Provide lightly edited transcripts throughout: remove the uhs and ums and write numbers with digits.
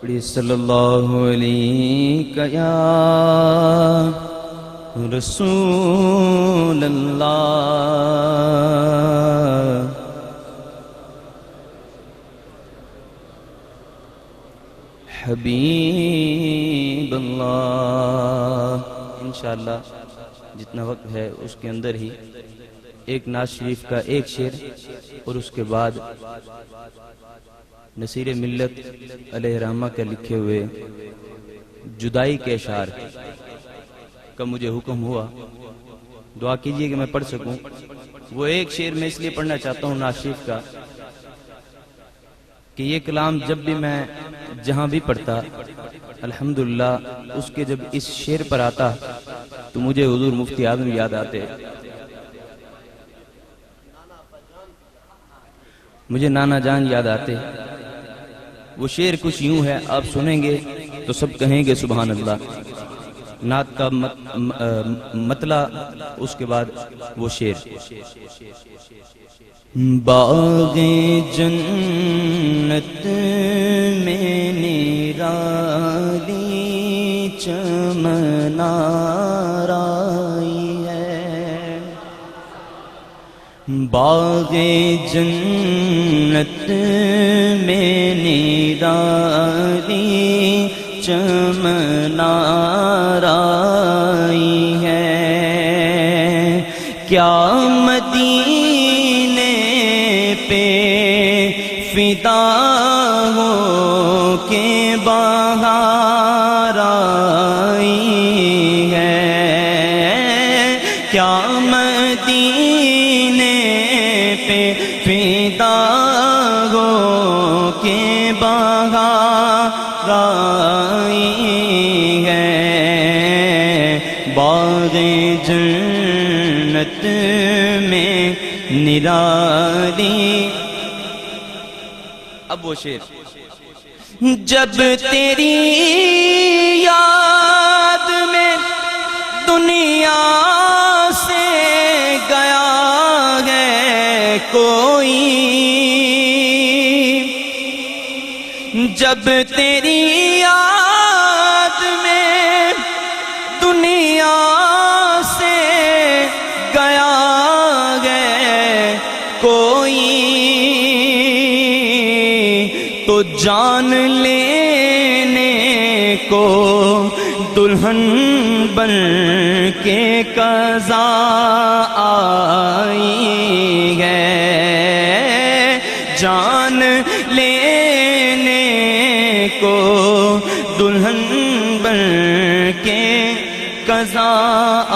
پڑھی صلی اللہ علیہ یا رسول اللہ حبیب اللہ۔ انشاءاللہ جتنا وقت ہے اس کے اندر ہی ایک نعت شریف کا ایک شعر اور اس کے بعد نصیر ملت علیہ رحمہ کا لکھے ہوئے جدائی کے اشعار کا مجھے حکم ہوا، دعا کیجئے کہ میں پڑھ سکوں۔ وہ ایک شعر میں اس لیے پڑھنا چاہتا ہوں نعت شریف کا کہ یہ کلام جب بھی میں جہاں بھی پڑھتا الحمدللہ اس کے جب اس شعر پر آتا تو مجھے حضور مفتی اعظم یاد آتے، مجھے نانا جان یاد آتے۔ وہ شعر کچھ یوں ہے، آپ سنیں گے تو سب کہیں گے سبحان اللہ۔ نعت کا مطلع اس کے بعد وہ شعر۔ باغ جنت میں نرالی چمن آئی ہے، باغ جنت میں نرالی چمن آئی ہے، کیا مدینے پہ فدا ہو کے بہار آئی ہے، کیا مدینے پہ فدا ہو کے بہار آئی ہے، باغ جنت میں نرالی۔ اب وہ شعر، جب تیری یاد میں دنیا سے گیا ہے کوئی، جب تیری یاد میں دنیا سے گیا ہے کوئی، تو جان لینے کو دلہن بن کے قضا آئی ہے، جان لینے کو دلہن بن کے قضا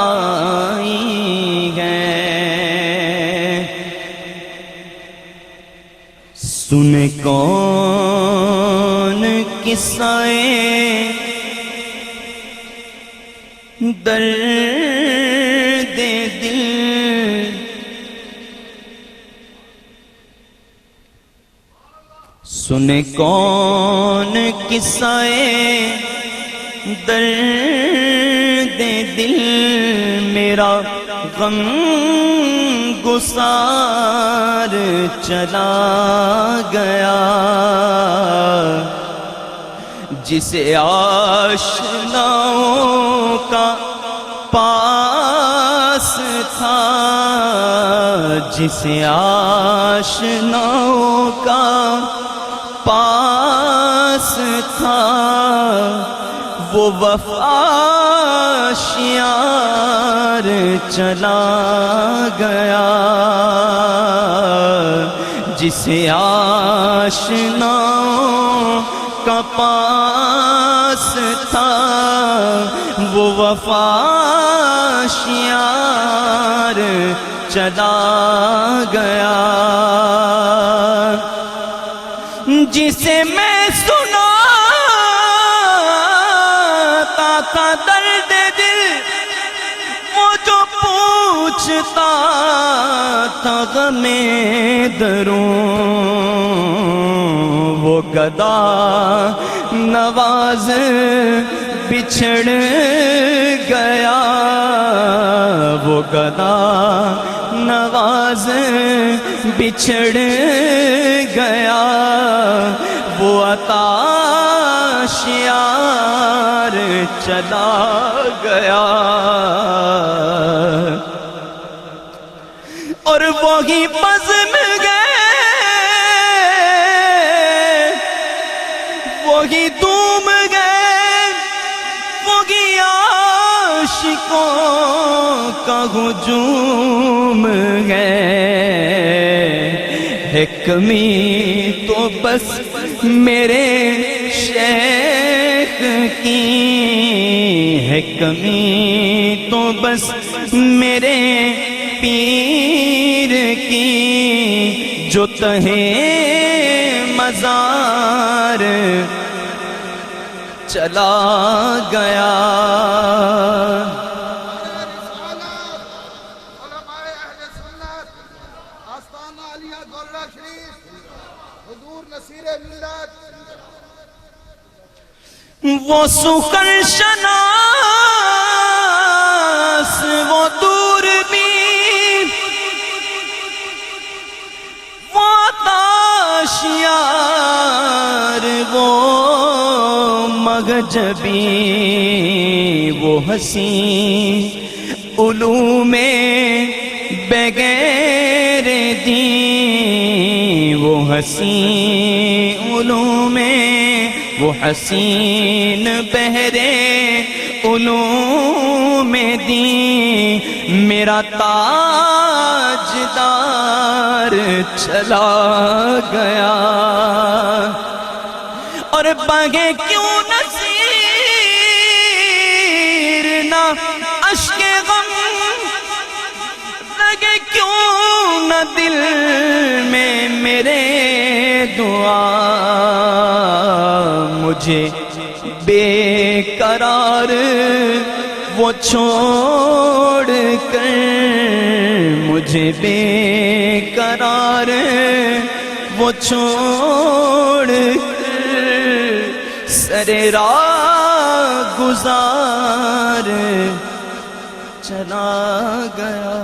آئی ہے۔ سن کون قصہ درد دل، سن کون قصہ درد دل، میرا غم گسار چلا گیا، جسے آشناؤں کا پاس تھا، جسے آشناؤں کا پاس تھا، وہ وفا شیار چلا گیا، جسے آشناؤں کا پاس تھا، وہ وفا شیار چلا گیا، جسے میں سناتا تھا درد دل، وہ جو پوچھتا تھا غم درون، وہ گدا نواز بچھڑ گیا، وہ گدا نواز بچھڑ گیا، وہ عطا آشیار چلا گیا، اور وہی بزم گئے، وہی دوم گئے، وہی عاشقوں کا ہجوم ہے۔ ہے کمی تو بس میرے شیخ کی، ہے کمی تو بس میرے پیر کی، جو تہے مزار چلا گیا۔ وہ سخن شناس، وہ دوربین، وہ تاشیار، وہ مغجبی، وہ حسین علوم بغیر دین، وہ حسین علوم، وہ حسین بہرے علوم دین، میرا تاجدار چلا گیا۔ اور بگے کیوں نصیر نہ اشک غم، لگے کیوں نہ دل میں میرے دعا، مجھے بے قرار وہ چھوڑ کر، مجھے بے قرار وہ چھوڑ کر، سر راہ گزار چلا گیا۔